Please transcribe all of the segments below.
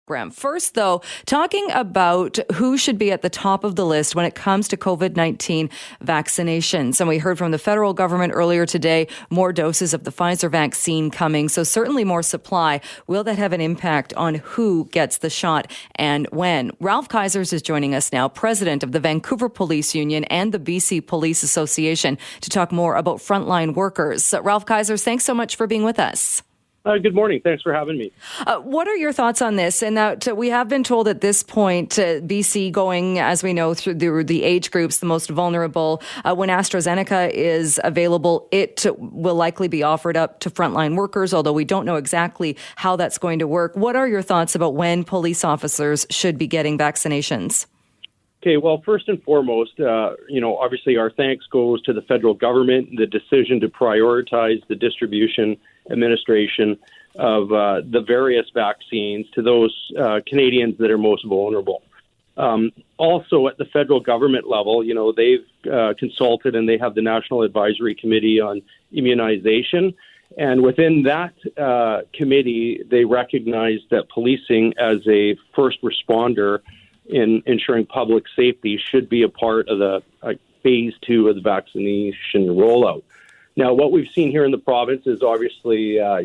First, though, talking about who should be at the top of the list when it comes to COVID-19 vaccinations. And we heard from the federal government earlier today, more doses of the Pfizer vaccine coming. So certainly more supply. Will that have an impact on who gets the shot and when? Ralph Kaisers is joining us now, president of the Vancouver Police Union and the BC Police Association, to talk more about frontline workers. Ralph Kaisers, thanks so much for being with us. Good morning. Thanks for having me. What are your thoughts on this? And that we have been told at this point, BC going, as we know, through the age groups, the most vulnerable. When AstraZeneca is available, it will likely be offered up to frontline workers, although we don't know exactly how that's going to work. What are your thoughts about when police officers should be getting vaccinations? Okay, well, first and foremost, obviously our thanks goes to the federal government, the decision to prioritize the distribution, administration of the various vaccines to those Canadians that are most vulnerable. Also, at the federal government level, they've consulted and they have the National Advisory Committee on Immunization. And within that committee, they recognize that policing as a first responder in ensuring public safety should be a part of the phase 2 of the vaccination rollout. Now, what we've seen here in the province is obviously, our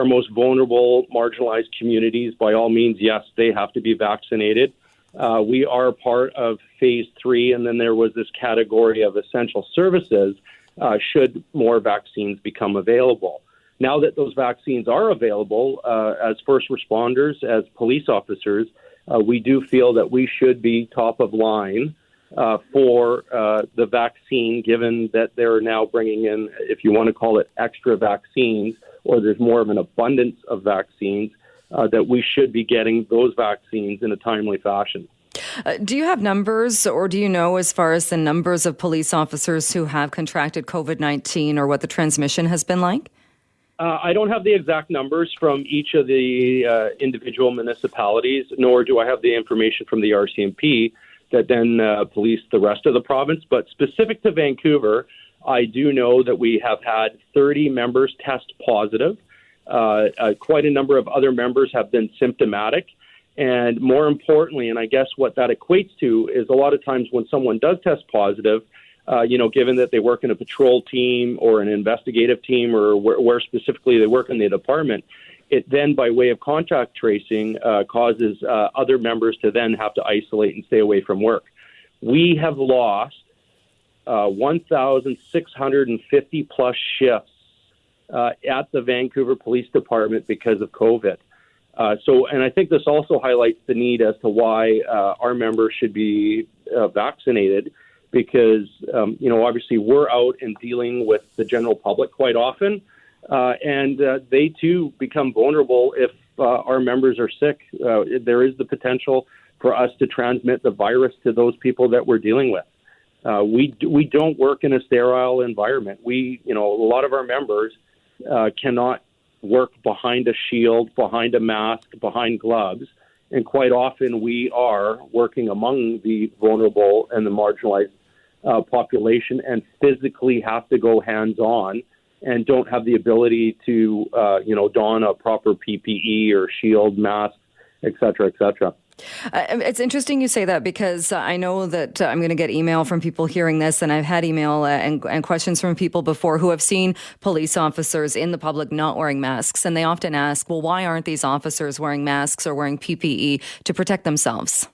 most vulnerable, marginalized communities. By all means, yes, they have to be vaccinated. We are part of phase 3, and then there was this category of essential services should more vaccines become available. Now that those vaccines are available, as first responders, as police officers, we do feel that we should be top of line for the vaccine, given that they're now bringing in, if you want to call it extra vaccines, or there's more of an abundance of vaccines, that we should be getting those vaccines in a timely fashion. Do you have numbers, or do you know as far as the numbers of police officers who have contracted COVID-19 or what the transmission has been like? I don't have the exact numbers from each of the individual municipalities, nor do I have the information from the RCMP that then police the rest of the province. But specific to Vancouver, I do know that we have had 30 members test positive. Quite a number of other members have been symptomatic. And more importantly, and I guess what that equates to is a lot of times when someone does test positive, given that they work in a patrol team or an investigative team or where specifically they work in the department, it then, by way of contact tracing, causes other members to then have to isolate and stay away from work. We have lost 1,650 plus shifts at the Vancouver Police Department because of COVID. And I think this also highlights the need as to why our members should be vaccinated, because, obviously we're out and dealing with the general public quite often, and they too become vulnerable if our members are sick. There is the potential for us to transmit the virus to those people that we're dealing with. We don't work in a sterile environment. A lot of our members cannot work behind a shield, behind a mask, behind gloves. And quite often we are working among the vulnerable and the marginalized population and physically have to go hands-on and don't have the ability to, don a proper PPE or shield, mask, et cetera, et cetera. It's interesting you say that, because I know that I'm going to get email from people hearing this, and I've had email and questions from people before who have seen police officers in the public not wearing masks. And they often ask, well, why aren't these officers wearing masks or wearing PPE to protect themselves?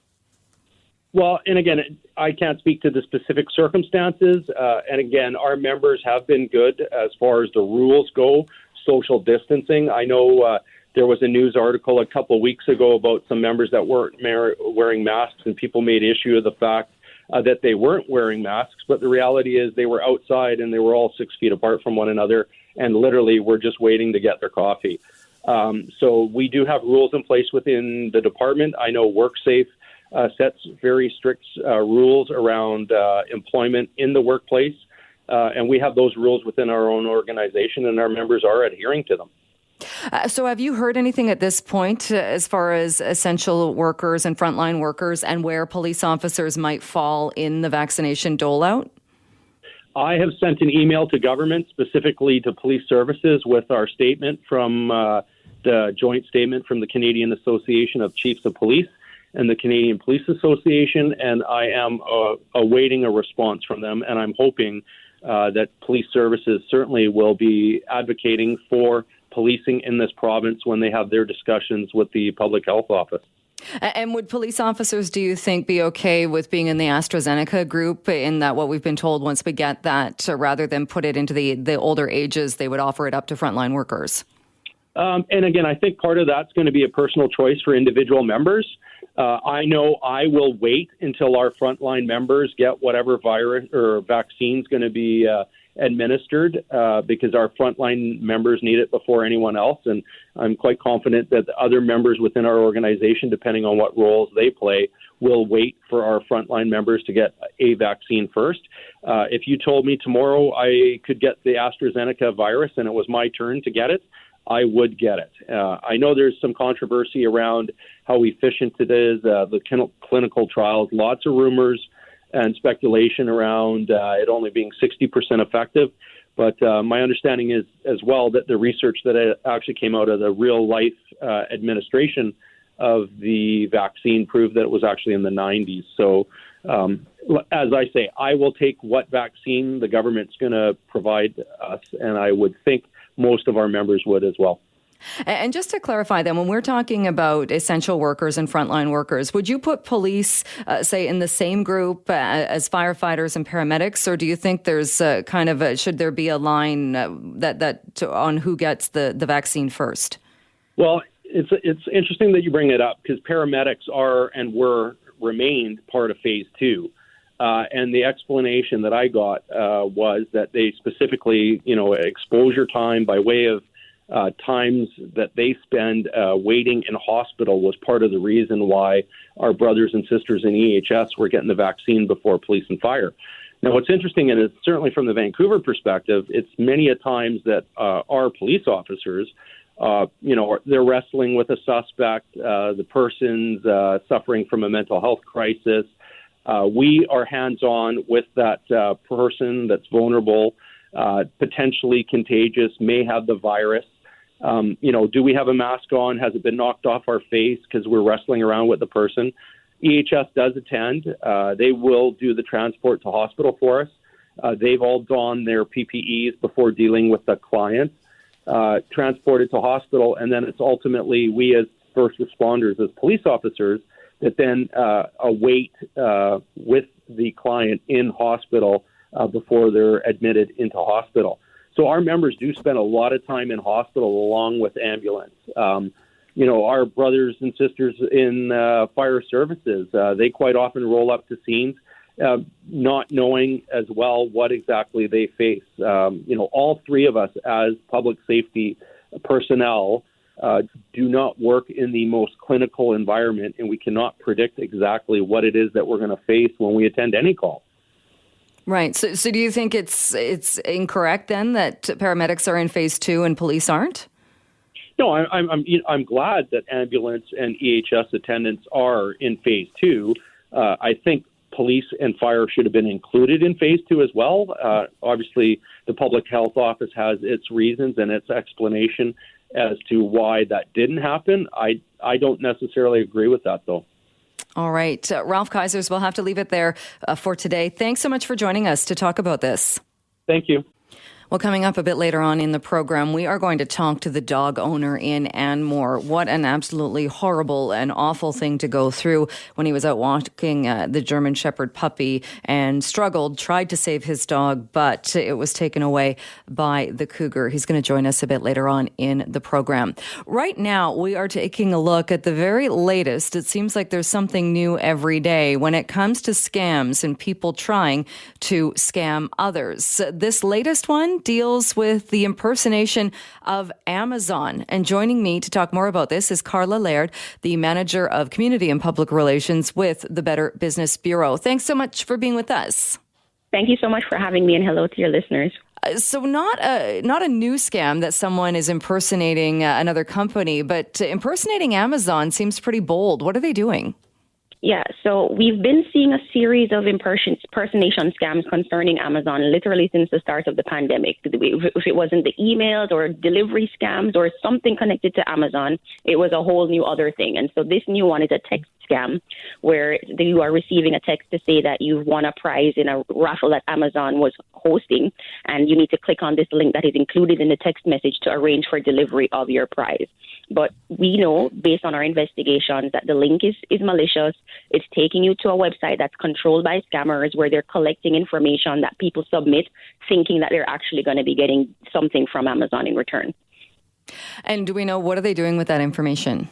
Well, and again, I can't speak to the specific circumstances. And again, our members have been good as far as the rules go, social distancing. I know there was a news article a couple of weeks ago about some members that weren't wearing masks, and people made issue of the fact that they weren't wearing masks. But the reality is they were outside and they were all 6 feet apart from one another and literally were just waiting to get their coffee. So we do have rules in place within the department. I know WorkSafe sets very strict rules around employment in the workplace, and we have those rules within our own organization, and our members are adhering to them. So have you heard anything at this point as far as essential workers and frontline workers and where police officers might fall in the vaccination dole-out? I have sent an email to government, specifically to police services, with our statement from joint statement from the Canadian Association of Chiefs of Police and the Canadian Police Association, and I am awaiting a response from them, and I'm hoping that police services certainly will be advocating for policing in this province when they have their discussions with the Public Health Office. And would police officers, do you think, be okay with being in the AstraZeneca group, in that what we've been told, once we get that, rather than put it into the older ages, they would offer it up to frontline workers? And again, I think part of that's going to be a personal choice for individual members. I know I will wait until our frontline members get whatever virus or vaccine is going to be administered because our frontline members need it before anyone else. And I'm quite confident that the other members within our organization, depending on what roles they play, will wait for our frontline members to get a vaccine first. If you told me tomorrow I could get the AstraZeneca virus and it was my turn to get it, I would get it. I know there's some controversy around how efficient it is, the clinical trials, lots of rumors and speculation around it only being 60% effective. But my understanding is as well that the research that actually came out of the real life administration of the vaccine proved that it was actually in the 90s. So as I say, I will take what vaccine the government's going to provide us, and I would think most of our members would as well. And just to clarify then, when we're talking about essential workers and frontline workers, would you put police, say, in the same group as firefighters and paramedics, or do you think there's should there be a line that on who gets the vaccine first? Well, it's interesting that you bring it up because paramedics are and remained part of phase 2. And the explanation that I got was that they specifically, exposure time by way of times that they spend waiting in hospital was part of the reason why our brothers and sisters in EHS were getting the vaccine before police and fire. Now, what's interesting, and it's certainly from the Vancouver perspective, it's many a times that our police officers, they're wrestling with a suspect, the person's suffering from a mental health crisis. We are hands-on with that person that's vulnerable, potentially contagious, may have the virus. Do we have a mask on? Has it been knocked off our face because we're wrestling around with the person? EHS does attend. They will do the transport to hospital for us. They've all donned their PPEs before dealing with the client, transported to hospital, and then it's ultimately we as first responders, as police officers, that then await with the client in hospital before they're admitted into hospital. So our members do spend a lot of time in hospital along with ambulance. Our brothers and sisters in fire services, they quite often roll up to scenes not knowing as well what exactly they face. All three of us as public safety personnel do not work in the most clinical environment, and we cannot predict exactly what it is that we're going to face when we attend any call. Right. So do you think it's incorrect then that paramedics are in phase 2 and police aren't? No, I'm glad that ambulance and EHS attendants are in phase 2. I think police and fire should have been included in phase 2 as well. Obviously, the Public Health Office has its reasons and its explanation as to why that didn't happen. I don't necessarily agree with that, though. All right. Ralph Kaisers, we'll have to leave it there for today. Thanks so much for joining us to talk about this. Thank you. Well, coming up a bit later on in the program, we are going to talk to the dog owner in Anmore. What an absolutely horrible and awful thing to go through when he was out walking the German Shepherd puppy and tried to save his dog, but it was taken away by the cougar. He's going to join us a bit later on in the program. Right now, we are taking a look at the very latest. It seems like there's something new every day when it comes to scams and people trying to scam others. This latest one deals with the impersonation of Amazon. And joining me to talk more about this is Carla Laird, the Manager of Community and Public Relations with the Better Business Bureau. Thanks so much for being with us. Thank you so much for having me, and hello to your listeners. So not a new scam that someone is impersonating another company, but impersonating Amazon seems pretty bold. What are they doing? Yeah, so we've been seeing a series of impersonation scams concerning Amazon literally since the start of the pandemic. If it wasn't the emails or delivery scams or something connected to Amazon, it was a whole new other thing. And so this new one is a text scam where you are receiving a text to say that you've won a prize in a raffle that Amazon was hosting, and you need to click on this link that is included in the text message to arrange for delivery of your prize. But we know, based on our investigations, that the link is malicious. It's taking you to a website that's controlled by scammers where they're collecting information that people submit, thinking that they're actually going to be getting something from Amazon in return. And do we know, what are they doing with that information?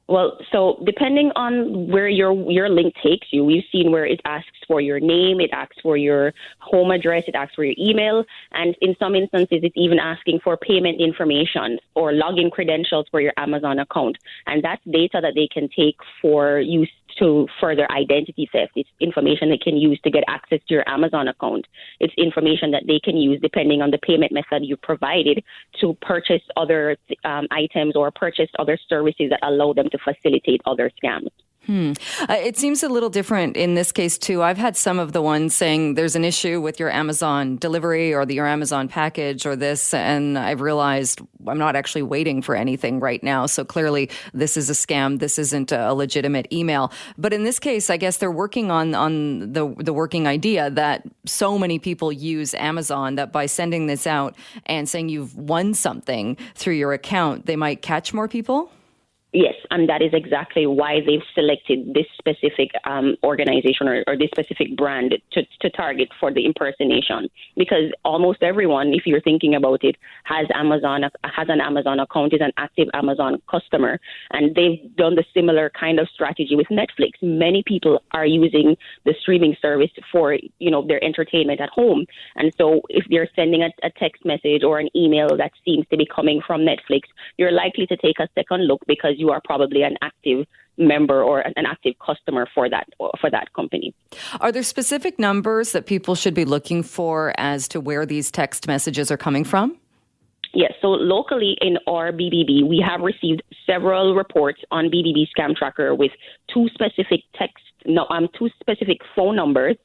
Well, so depending on where your link takes you, we've seen where it asks for your name, it asks for your home address, it asks for your email, and in some instances, it's even asking for payment information or login credentials for your Amazon account. And that's data that they can take for use to further identity theft. It's information they can use to get access to your Amazon account. It's information that they can use depending on the payment method you provided to purchase other items or purchase other services that allow them to facilitate other scams. It seems a little different in this case, too. I've had some of the ones saying there's an issue with your Amazon delivery or your Amazon package or this, and I've realized I'm not actually waiting for anything right now. So clearly this is a scam. This isn't a legitimate email. But in this case, I guess they're working on the working idea that so many people use Amazon that by sending this out and saying you've won something through your account, they might catch more people. Yes, and that is exactly why they've selected this specific organization or this specific brand to target for the impersonation. Because almost everyone, if you're thinking about it, has an Amazon account, is an active Amazon customer, and they've done the similar kind of strategy with Netflix. Many people are using the streaming service for their entertainment at home, and so if they're sending a text message or an email that seems to be coming from Netflix, you're likely to take a second look because you are probably an active member or an active customer for that company. Are there specific numbers that people should be looking for as to where these text messages are coming from? Yes, so locally in our BBB, we have received several reports on BBB Scam Tracker with two specific phone numbers.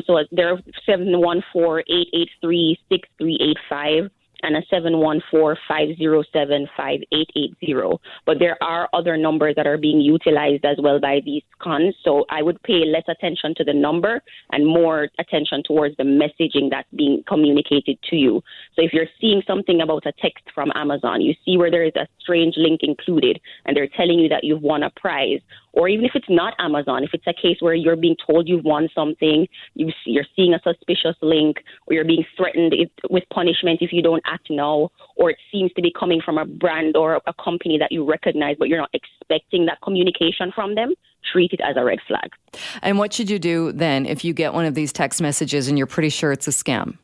So there are 714-883-6385. And a 714-507-5880. But there are other numbers that are being utilized as well by these cons. So I would pay less attention to the number and more attention towards the messaging that's being communicated to you. So if you're seeing something about a text from Amazon, you see where there is a strange link included and they're telling you that you've won a prize, or even if it's not Amazon, if it's a case where you're being told you've won something, you're seeing a suspicious link, or you're being threatened with punishment if you don't act now, or it seems to be coming from a brand or a company that you recognize, but you're not expecting that communication from them, treat it as a red flag. And what should you do then if you get one of these text messages and you're pretty sure it's a scam?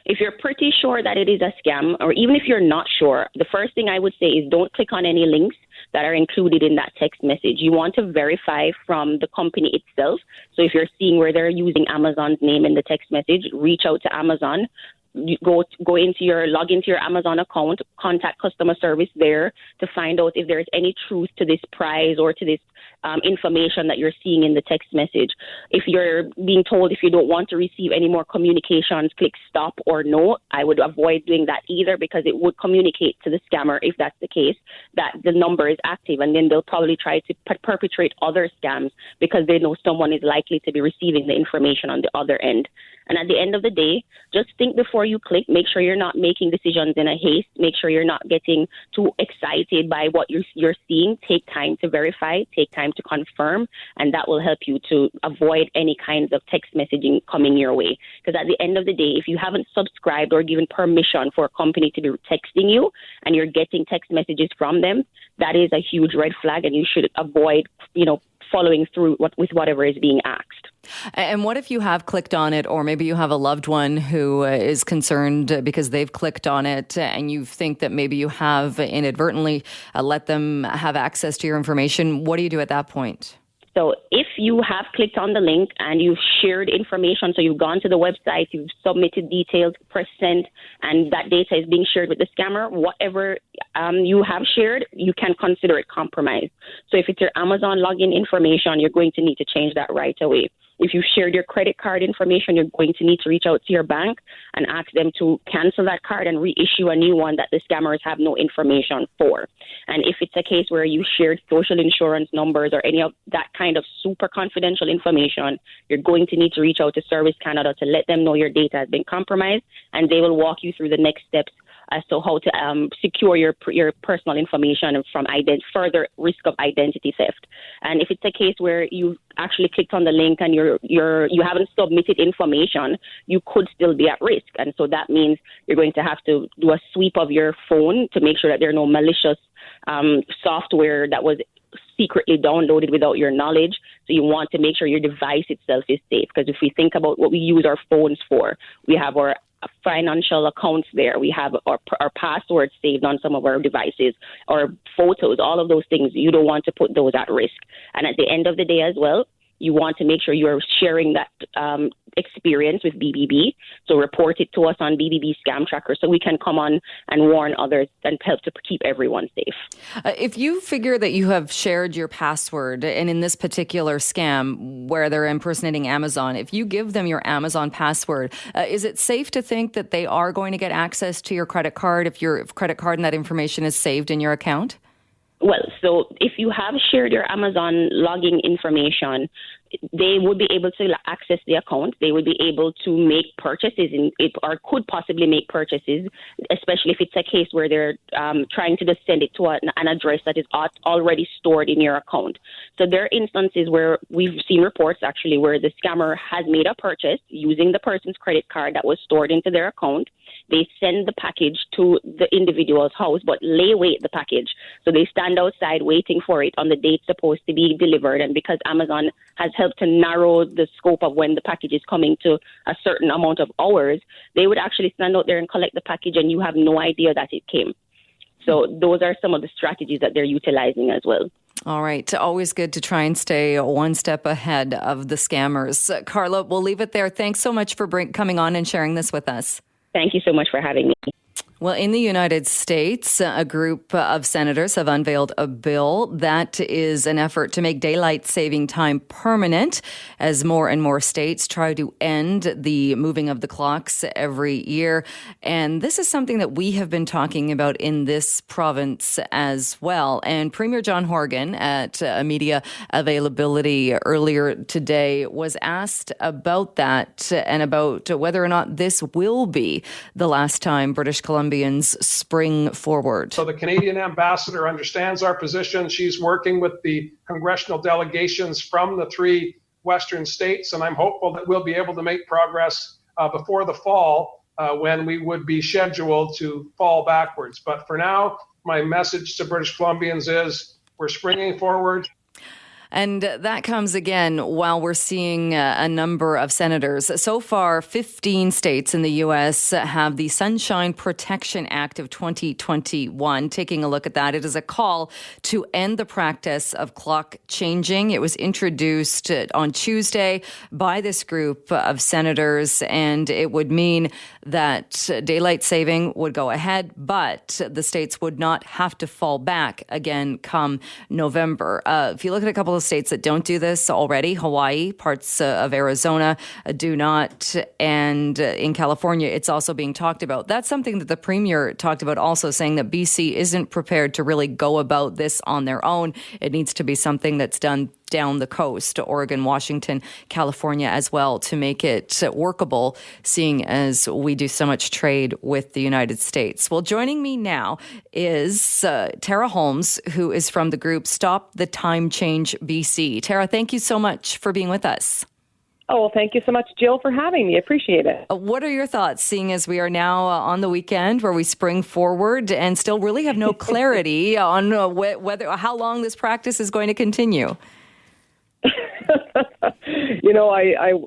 If you're pretty sure that it is a scam, or even if you're not sure, the first thing I would say is don't click on any links that are included in that text message. You want to verify from the company itself. So if you're seeing where they're using Amazon's name in the text message, reach out to Amazon. You log into your Amazon account, contact customer service there to find out if there's any truth to this prize or to this information that you're seeing in the text message. If you're being told if you don't want to receive any more communications, click stop or no. I would avoid doing that either because it would communicate to the scammer, if that's the case, that the number is active, and then they'll probably try to perpetrate other scams because they know someone is likely to be receiving the information on the other end. And at the end of the day, just think before you click. Make sure you're not making decisions in a haste. Make sure you're not getting too excited by what you're seeing. Take time to verify, take time to confirm, and that will help you to avoid any kinds of text messaging coming your way. Because at the end of the day, if you haven't subscribed or given permission for a company to be texting you and you're getting text messages from them, that is a huge red flag, and you should avoid, following through with whatever is being asked. And what if you have clicked on it, or maybe you have a loved one who is concerned because they've clicked on it and you think that maybe you have inadvertently let them have access to your information? What do you do at that point? So if you have clicked on the link and you've shared information, so you've gone to the website, you've submitted details, press send, and that data is being shared with the scammer, whatever you have shared, you can consider it compromised. So if it's your Amazon login information, you're going to need to change that right away. If you shared your credit card information, you're going to need to reach out to your bank and ask them to cancel that card and reissue a new one that the scammers have no information for. And if it's a case where you shared social insurance numbers or any of that kind of super confidential information, you're going to need to reach out to Service Canada to let them know your data has been compromised, and they will walk you through the next steps as to how to secure your personal information from further risk of identity theft. And if it's a case where you actually clicked on the link and you haven't submitted information, you could still be at risk. And so that means you're going to have to do a sweep of your phone to make sure that there are no malicious software that was secretly downloaded without your knowledge. So you want to make sure your device itself is safe. Because if we think about what we use our phones for, we have our financial accounts there. We have our passwords saved on some of our devices, or photos, all of those things. You don't want to put those at risk. And at the end of the day as well, you want to make sure you're sharing that experience with BBB. So report it to us on BBB Scam Tracker so we can come on and warn others and help to keep everyone safe. If you figure that you have shared your password, and in this particular scam where they're impersonating Amazon, if you give them your Amazon password, is it safe to think that they are going to get access to your credit card if your credit card and that information is saved in your account? Well, so if you have shared your Amazon login information, they would be able to access the account. They would be able to make purchases or could possibly make purchases, especially if it's a case where they're trying to just send it to an address that is already stored in your account. So there are instances where we've seen reports actually where the scammer has made a purchase using the person's credit card that was stored into their account. They send the package to the individual's house, but lay wait the package. So they stand outside waiting for it on the date supposed to be delivered. And because Amazon has helped to narrow the scope of when the package is coming to a certain amount of hours, they would actually stand out there and collect the package, and you have no idea that it came. So those are some of the strategies that they're utilizing as well. All right. Always good to try and stay one step ahead of the scammers. Carla, we'll leave it there. Thanks so much for coming on and sharing this with us. Thank you so much for having me. Well, in the United States, a group of senators have unveiled a bill that is an effort to make daylight saving time permanent as more and more states try to end the moving of the clocks every year. And this is something that we have been talking about in this province as well. And Premier John Horgan at a media availability earlier today was asked about that and about whether or not this will be the last time British Columbians spring forward. So the Canadian ambassador understands our position. She's working with the congressional delegations from the three Western states, and I'm hopeful that we'll be able to make progress before the fall when we would be scheduled to fall backwards. But for now, my message to British Columbians is we're springing forward. And that comes again while we're seeing a number of senators. So far, 15 states in the U.S. have the Sunshine Protection Act of 2021. Taking a look at that, it is a call to end the practice of clock changing. It was introduced on Tuesday by this group of senators, and it would mean that daylight saving would go ahead, but the states would not have to fall back again come November. If you look at a couple of states that don't do this already, Hawaii, parts of Arizona do not, and in California, it's also being talked about. That's something that the Premier talked about also, saying that BC isn't prepared to really go about this on their own. It needs to be something that's done down the coast, Oregon, Washington, California as well, to make it workable, seeing as we do so much trade with the United States. Well, joining me now is Tara Holmes, who is from the group Stop the Time Change BC. Tara, thank you so much for being with us. Oh, well, thank you so much, Jill, for having me. Appreciate it. What are your thoughts, seeing as we are now on the weekend where we spring forward and still really have no clarity on how long this practice is going to continue?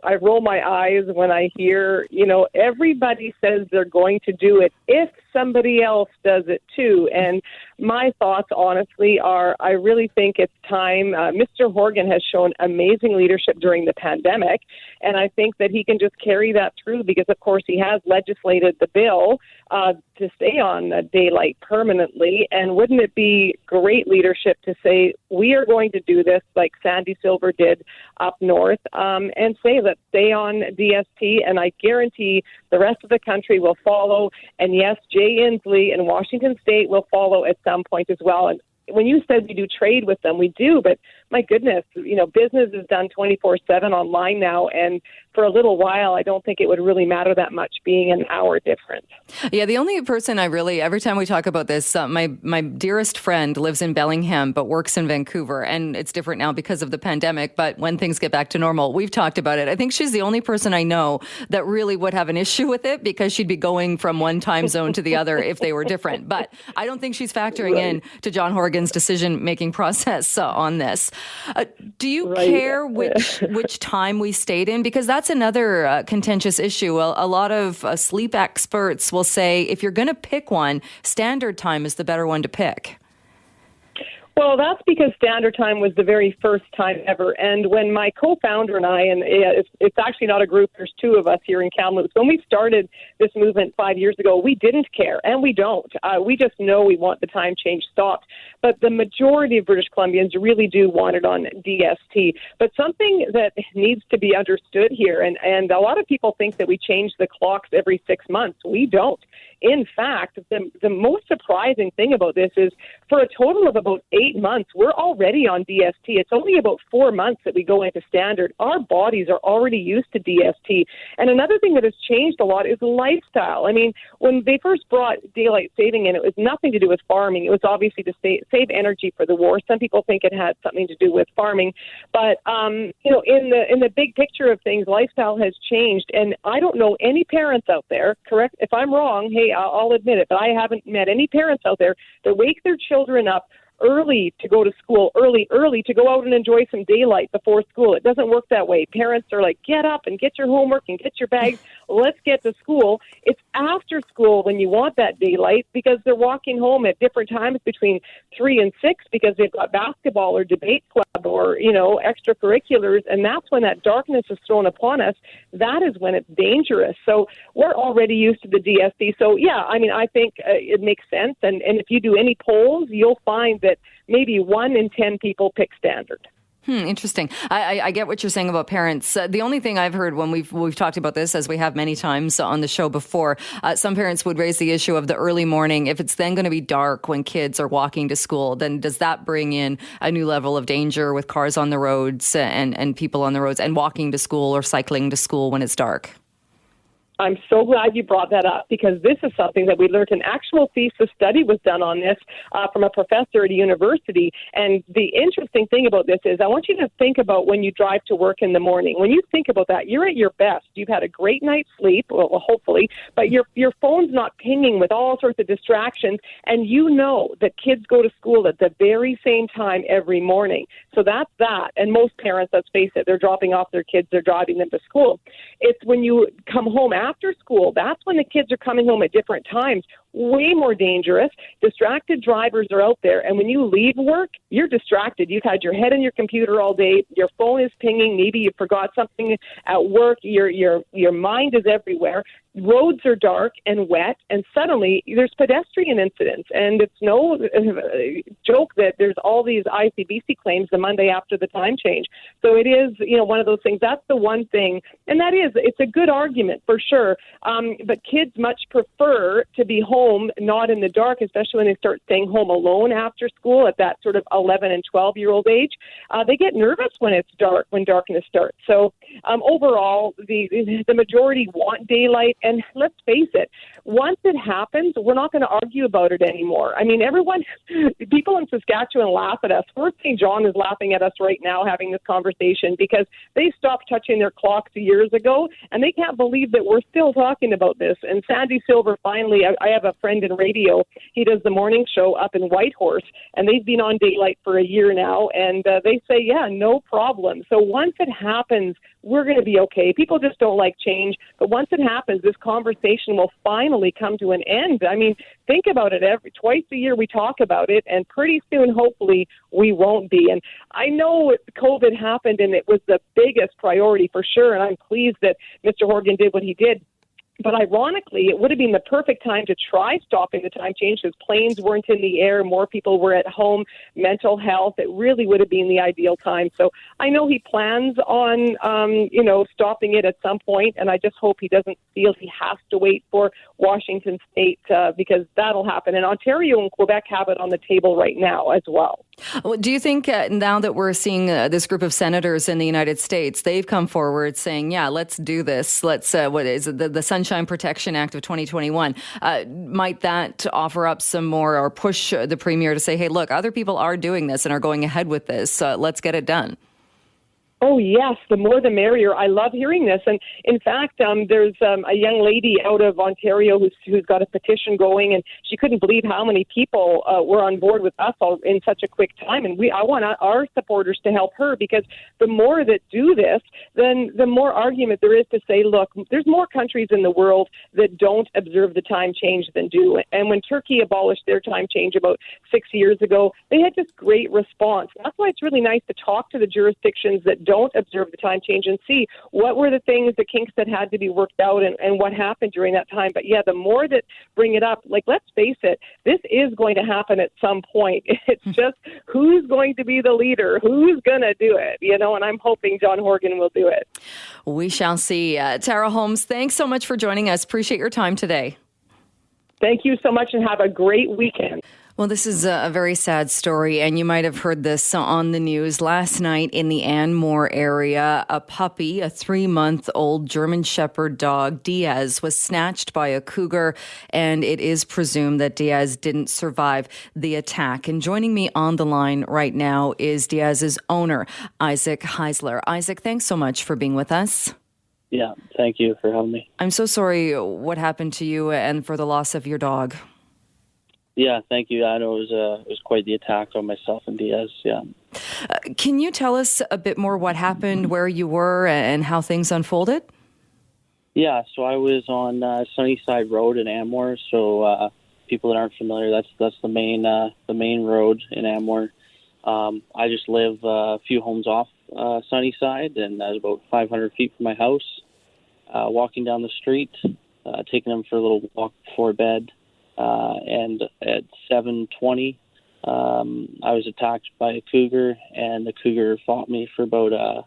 I roll my eyes when I hear, everybody says they're going to do it if somebody else does it too. And my thoughts, honestly, are I really think it's time. Mr. Horgan has shown amazing leadership during the pandemic, and I think that he can just carry that through because, of course, he has legislated the bill to stay on daylight permanently. And wouldn't it be great leadership to say, we are going to do this like Sandy Silver did up north, and say, let's stay on DST, and I guarantee the rest of the country will follow. And yes, Jay Inslee in Washington State will follow at some point as well. And when you said we do trade with them, we do, but my goodness, business is done 24/7 online now, and for a little while, I don't think it would really matter that much being an hour difference. Yeah, the only person every time we talk about this, my dearest friend lives in Bellingham but works in Vancouver, and it's different now because of the pandemic, but when things get back to normal, we've talked about it. I think she's the only person I know that really would have an issue with it because she'd be going from one time zone to the other if they were different. But I don't think she's factoring in to John Horgan's decision-making process on this. Do you care which time we stayed in? Because that's another contentious issue. A lot of sleep experts will say if you're going to pick one, standard time is the better one to pick. Well, that's because standard time was the very first time ever. And when my co-founder and I, and it's actually not a group, there's two of us here in Kamloops, when we started this movement 5 years ago, we didn't care, and we don't. We just know we want the time change stopped. But the majority of British Columbians really do want it on DST. But something that needs to be understood here, and a lot of people think that we change the clocks every 6 months. We don't. In fact, the most surprising thing about this is for a total of about 8 months, we're already on DST. It's only about 4 months that we go into standard. Our bodies are already used to DST. And another thing that has changed a lot is lifestyle. I mean, when they first brought daylight saving in, it was nothing to do with farming. It was obviously to save energy for the war. Some people think it had something to do with farming. But, in the big picture of things, lifestyle has changed. And I don't know any parents out there, correct? If I'm wrong, hey, I'll admit it, but I haven't met any parents out there that wake their children up early to go to school, early to go out and enjoy some daylight before school. It doesn't work that way. Parents are like, get up and get your homework and get your bags. Let's get to school. It's after school when you want that daylight because they're walking home at different times between 3 and 6 because they've got basketball or debate club or, extracurriculars. And that's when that darkness is thrown upon us. That is when it's dangerous. So we're already used to the DST. So, yeah, I think it makes sense. And if you do any polls, you'll find that maybe 1 in 10 people pick standard. Interesting. I get what you're saying about parents. The only thing I've heard when we've talked about this, as we have many times on the show before, some parents would raise the issue of the early morning. If it's then going to be dark when kids are walking to school, then does that bring in a new level of danger with cars on the roads and people on the roads and walking to school or cycling to school when it's dark? I'm so glad you brought that up because this is something that we learned. An actual thesis study was done on this from a professor at a university. And the interesting thing about this is I want you to think about when you drive to work in the morning. When you think about that, you're at your best. You've had a great night's sleep, well hopefully, but your phone's not pinging with all sorts of distractions. And you know that kids go to school at the very same time every morning. So that's that. And most parents, let's face it, they're dropping off their kids, they're driving them to school. It's when you come home after school, that's when the kids are coming home at different times. Way more dangerous. Distracted drivers are out there. And when you leave work, you're distracted. You've had your head in your computer all day. Your phone is pinging. Maybe you forgot something at work. Your mind is everywhere. Roads are dark and wet, and suddenly there's pedestrian incidents. And it's no joke that there's all these ICBC claims the Monday after the time change. So it is, one of those things. That's the one thing. And that is, it's a good argument for sure. But kids much prefer to be home, not in the dark, especially when they start staying home alone after school at that sort of 11 and 12-year-old age. They get nervous when it's dark, when darkness starts. So overall, the majority want daylight. And let's face it, once it happens, we're not going to argue about it anymore. I mean, people in Saskatchewan laugh at us. Fort St. John is laughing at us right now having this conversation because they stopped touching their clocks years ago, and they can't believe that we're still talking about this. And Sandy Silver finally, I have a friend in radio. He does the morning show up in Whitehorse, and they've been on daylight for a year now, and they say, yeah, no problem. So once it happens, we're going to be okay. People just don't like change. But once it happens, this conversation will finally come to an end. I mean, think about it. Twice a year we talk about it, and pretty soon, hopefully, we won't be. And I know COVID happened, and it was the biggest priority for sure, and I'm pleased that Mr. Horgan did what he did. But ironically, it would have been the perfect time to try stopping the time change because planes weren't in the air, more people were at home, mental health. It really would have been the ideal time. So I know he plans on, stopping it at some point, and I just hope he doesn't feel he has to wait for Washington State because that'll happen. And Ontario and Quebec have it on the table right now as well. Well, do you think now that we're seeing this group of senators in the United States, they've come forward saying, yeah, let's do this. Let's, what is it, the Sunshine Protection Act of 2021, might that offer up some more or push the Premier to say, hey, look, other people are doing this and are going ahead with this. Let's get it done. Oh, yes, the more the merrier. I love hearing this. And in fact, there's a young lady out of Ontario who's got a petition going, and she couldn't believe how many people were on board with us all in such a quick time. And I want our supporters to help her, because the more that do this, then the more argument there is to say, look, there's more countries in the world that don't observe the time change than do. And when Turkey abolished their time change about 6 years ago, they had just great response. That's why it's really nice to talk to the jurisdictions that don't observe the time change and see what were the things, the kinks that had to be worked out and what happened during that time. But yeah, the more that bring it up, like, let's face it, this is going to happen at some point. It's just who's going to be the leader, who's going to do it, and I'm hoping John Horgan will do it. We shall see. Tara Holmes, thanks so much for joining us. Appreciate your time today. Thank you so much, and have a great weekend. Well, this is a very sad story, and you might have heard this on the news last night in the Anmore area. A puppy, a 3-month-old German Shepherd dog, Diaz, was snatched by a cougar, and it is presumed that Diaz didn't survive the attack. And joining me on the line right now is Diaz's owner, Isaac Heisler. Isaac, thanks so much for being with us. Yeah, thank you for having me. I'm so sorry what happened to you and for the loss of your dog. Yeah, thank you. I know it was quite the attack on myself and Diaz. Yeah. Can you tell us a bit more what happened, where you were, and how things unfolded? Yeah, so I was on Sunnyside Road in Anmore. So people that aren't familiar, that's the main road in Anmore. I just live a few homes off Sunnyside, and I was about 500 feet from my house. Walking down the street, taking them for a little walk before bed. And at 7:20, I was attacked by a cougar, and the cougar fought me for about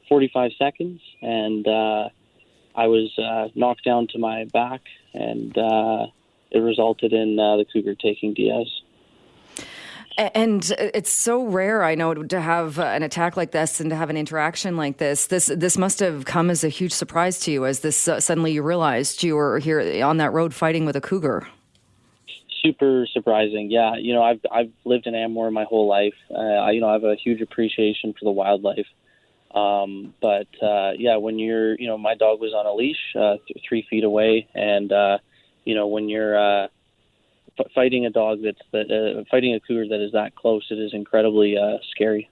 45 seconds, and I was knocked down to my back, and it resulted in the cougar taking Diaz. And it's so rare, I know, to have an attack like this and to have an interaction like this. This must have come as a huge surprise to you, as this suddenly you realized you were here on that road fighting with a cougar. Super surprising. Yeah, I've lived in Anmore my whole life. I have a huge appreciation for the wildlife. But when you're, my dog was on a leash 3 feet away, and when you're fighting a dog fighting a cougar that is that close, it is incredibly scary.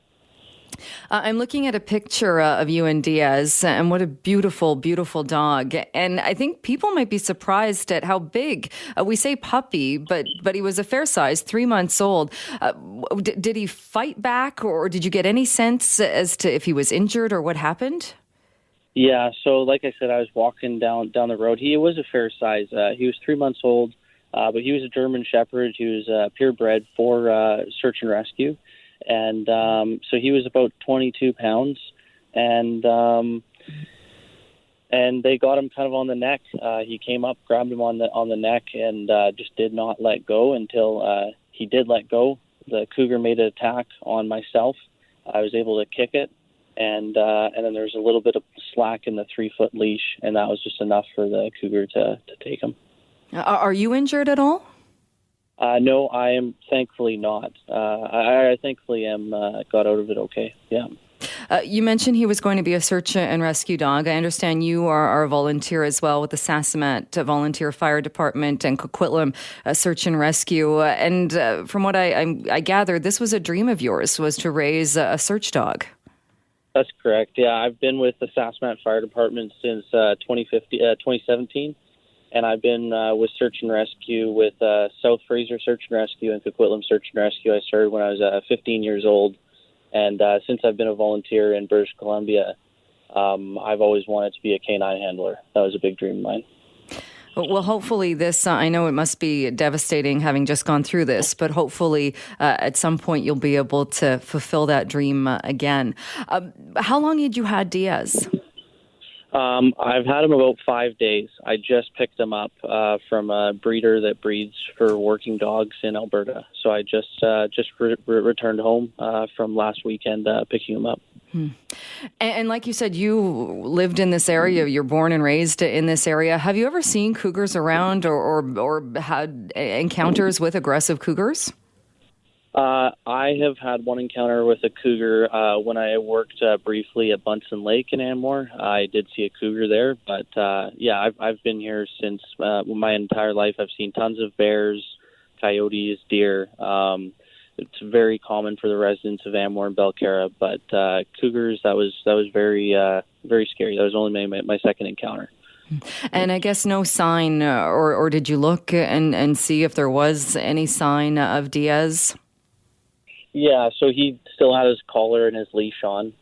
I'm looking at a picture of you and Diaz, and what a beautiful, beautiful dog. And I think people might be surprised at how big. We say puppy, but he was a fair size, 3 months old. Did he fight back, or did you get any sense as to if he was injured or what happened? Yeah, so like I said, I was walking down the road. He was a fair size. He was 3 months old, but he was a German Shepherd. He was purebred for search and rescue. And so he was about 22 pounds, and they got him kind of on the neck. He came up, grabbed him on the neck, and just did not let go until he did let go. The cougar made an attack on myself. I was able to kick it, and then there was a little bit of slack in the 3-foot leash, and that was just enough for the cougar to take him. Are you injured at all? No, I am thankfully not. I thankfully am got out of it okay. Yeah. You mentioned he was going to be a search and rescue dog. I understand you are a volunteer as well with the Sasamat Volunteer Fire Department and Coquitlam Search and Rescue. And from what I gathered, this was a dream of yours, was to raise a search dog. That's correct. Yeah, I've been with the Saskatchewan Fire Department since 2017, and I've been with Search and Rescue with South Fraser Search and Rescue and Coquitlam Search and Rescue. I started when I was 15 years old, and since I've been a volunteer in British Columbia, I've always wanted to be a canine handler. That was a big dream of mine. Well, hopefully this, I know it must be devastating having just gone through this, but hopefully at some point you'll be able to fulfill that dream again. How long had you had Diaz? I've had him about 5 days. I just picked him up from a breeder that breeds for working dogs in Alberta. So I just returned home from last weekend picking him up. And like you said, you lived in this area. You're born and raised in this area. Have you ever seen cougars around or had encounters with aggressive cougars? I have had one encounter with a cougar when I worked briefly at Bunsen Lake in Anmore. I did see a cougar there, but I've been here since my entire life. I've seen tons of bears, coyotes, deer. It's very common for the residents of Anmore and Belcarra, but cougars, that was very very scary. That was only my second encounter. And I guess no sign, or did you look and see if there was any sign of Diaz? Yeah, so he still had his collar and his leash on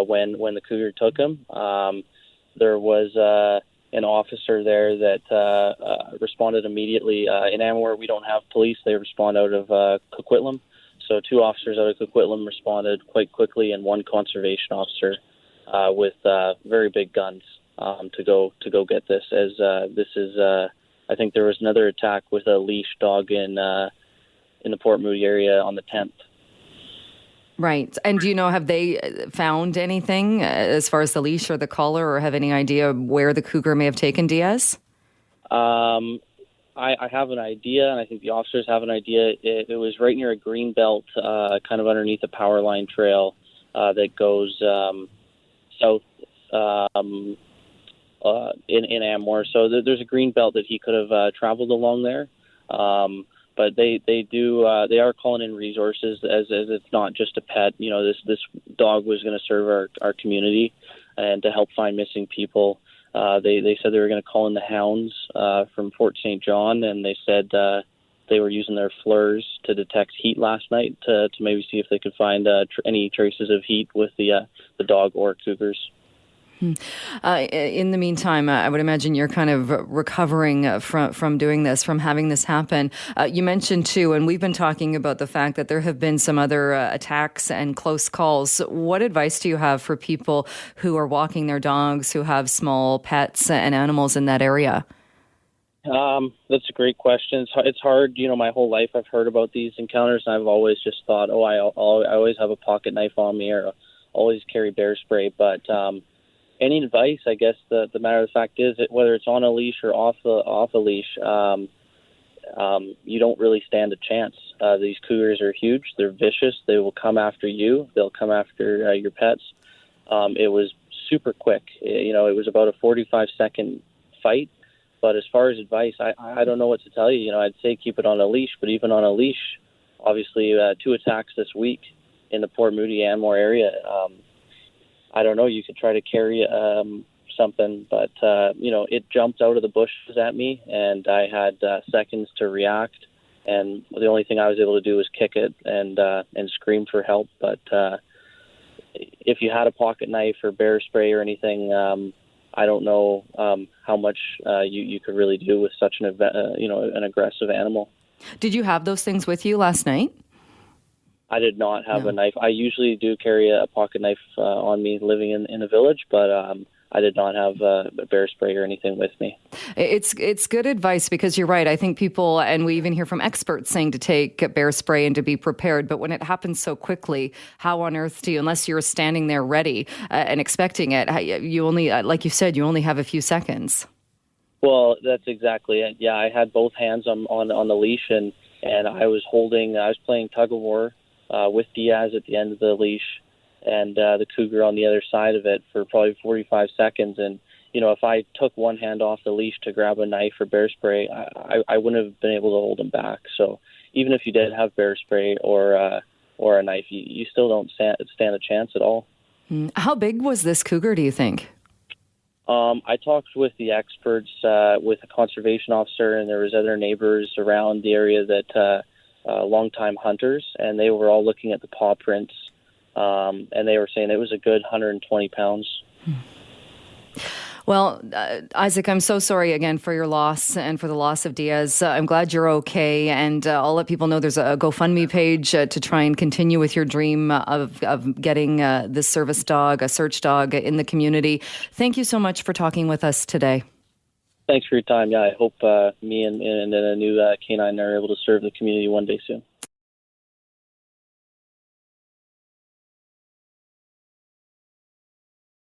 when the cougar took him. There was an officer there that responded immediately. In Anmore, we don't have police. They respond out of Coquitlam. So 2 officers out of Coquitlam responded quite quickly, and 1 conservation officer with very big guns to go get this. As this is, I think there was another attack with a leash dog in the Port Moody area on the 10th. Right. And do you know, have they found anything as far as the leash or the collar, or have any idea where the cougar may have taken Diaz? I have an idea, and I think the officers have an idea. It was right near a green belt, kind of underneath a power line trail that goes south in Anmore. So there's a green belt that he could have traveled along there. But they are calling in resources as it's not just a pet. You know, this dog was going to serve our community and to help find missing people. They said they were going to call in the hounds from Fort St. John, and they said they were using their FLIRs to detect heat last night to maybe see if they could find any traces of heat with the dog or cougars. In the meantime, I would imagine you're kind of recovering from doing this, from having this happen. You mentioned too, and we've been talking about the fact that there have been some other attacks and close calls. What advice do you have for people who are walking their dogs, who have small pets and animals in that area? That's a great question. It's hard. You know, my whole life I've heard about these encounters, and I've always just thought, I always have a pocket knife on me, or always carry bear spray. But any advice, I guess the matter of the fact is that whether it's on a leash or off a leash, you don't really stand a chance. These cougars are huge. They're vicious. They will come after you. They'll come after your pets. It was super quick. You know, it was about a 45-second fight. But as far as advice, I don't know what to tell you. You know, I'd say keep it on a leash. But even on a leash, obviously 2 attacks this week in the Port Moody Anmore area. I don't know, you could try to carry something, but, you know, it jumped out of the bushes at me, and I had seconds to react, and the only thing I was able to do was kick it and scream for help. But if you had a pocket knife or bear spray or anything, I don't know how much you could really do with such an aggressive animal. Did you have those things with you last night? I did not have a knife. I usually do carry a pocket knife on me living in a village, but I did not have a bear spray or anything with me. It's good advice because you're right. I think people, and we even hear from experts saying to take bear spray and to be prepared. But when it happens so quickly, how on earth do you, unless you're standing there ready and expecting it, you only, like you said, you only have a few seconds. Well, that's exactly it. Yeah, I had both hands on the leash, and I was playing tug of war with Diaz at the end of the leash, and the cougar on the other side of it for probably 45 seconds. And, you know, if I took one hand off the leash to grab a knife or bear spray, I wouldn't have been able to hold him back. So even if you did have bear spray or a knife, you still don't stand a chance at all. How big was this cougar, do you think? I talked with the experts, with a conservation officer, and there was other neighbors around the area that longtime hunters, and they were all looking at the paw prints, and they were saying it was a good 120 pounds. Well, Isaac, I'm so sorry again for your loss and for the loss of Diaz. I'm glad you're okay, and I'll let people know there's a GoFundMe page to try and continue with your dream of getting this service dog, a search dog, in the community. Thank you so much for talking with us today. Thanks for your time. Yeah, I hope me and a new canine are able to serve the community one day soon.